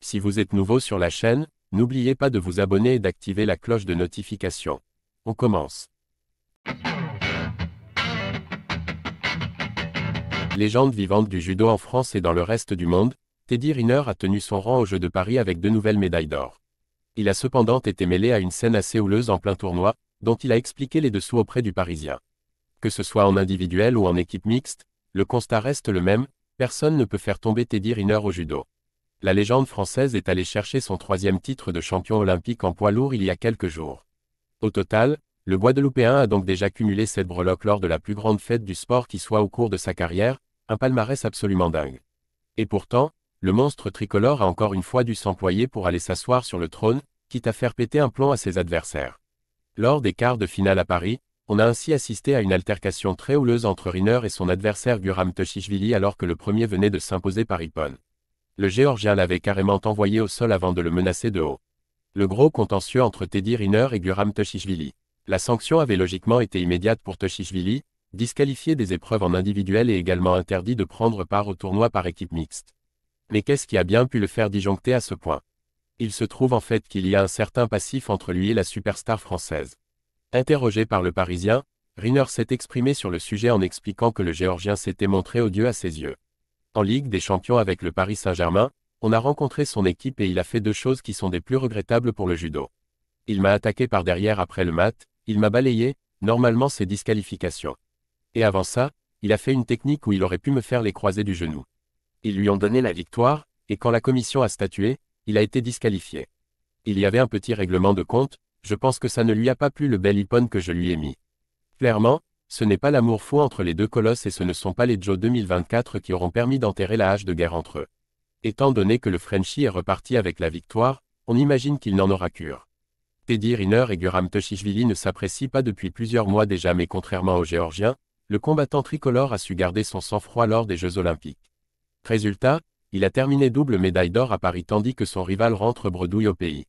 Si vous êtes nouveau sur la chaîne, n'oubliez pas de vous abonner et d'activer la cloche de notification. On commence. Légende vivante du judo en France et dans le reste du monde, Teddy Riner a tenu son rang aux Jeux de Paris avec 2 nouvelles médailles d'or. Il a cependant été mêlé à une scène assez houleuse en plein tournoi, dont il a expliqué les dessous auprès du Parisien. Que ce soit en individuel ou en équipe mixte, le constat reste le même, personne ne peut faire tomber Teddy Riner au judo. La légende française est allée chercher son 3e titre de champion olympique en poids lourd il y a quelques jours. Au total, le Guadeloupéen a donc déjà cumulé 7 breloques lors de la plus grande fête du sport qui soit au cours de sa carrière, un palmarès absolument dingue. Et pourtant, le monstre tricolore a encore une fois dû s'employer pour aller s'asseoir sur le trône, quitte à faire péter un plomb à ses adversaires. Lors des quarts de finale à Paris, on a ainsi assisté à une altercation très houleuse entre Riner et son adversaire Guram Tushishvili alors que le premier venait de s'imposer par ippon. Le Géorgien l'avait carrément envoyé au sol avant de le menacer de haut. Le gros contentieux entre Teddy Riner et Guram Tushishvili. La sanction avait logiquement été immédiate pour Tushishvili, disqualifié des épreuves en individuel et également interdit de prendre part au tournoi par équipe mixte. Mais qu'est-ce qui a bien pu le faire disjoncter à ce point? Il se trouve en fait qu'il y a un certain passif entre lui et la superstar française. Interrogé par le Parisien, Riner s'est exprimé sur le sujet en expliquant que le Géorgien s'était montré odieux à ses yeux. En Ligue des Champions avec le Paris Saint-Germain, on a rencontré son équipe et il a fait 2 choses qui sont des plus regrettables pour le judo. Il m'a attaqué par derrière après le mat, il m'a balayé, normalement c'est disqualification. Et avant ça, il a fait une technique où il aurait pu me faire les croisés du genou. Ils lui ont donné la victoire, et quand la commission a statué, il a été disqualifié. Il y avait un petit règlement de compte, je pense que ça ne lui a pas plu le bel ippon que je lui ai mis. Clairement, ce n'est pas l'amour fou entre les deux colosses et ce ne sont pas les Joe 2024 qui auront permis d'enterrer la hache de guerre entre eux. Étant donné que le Frenchie est reparti avec la victoire, on imagine qu'il n'en aura cure. Teddy Riner et Guram Tushishvili ne s'apprécient pas depuis plusieurs mois déjà mais contrairement aux Géorgiens, le combattant tricolore a su garder son sang-froid lors des Jeux Olympiques. Résultat, il a terminé double médaille d'or à Paris tandis que son rival rentre bredouille au pays.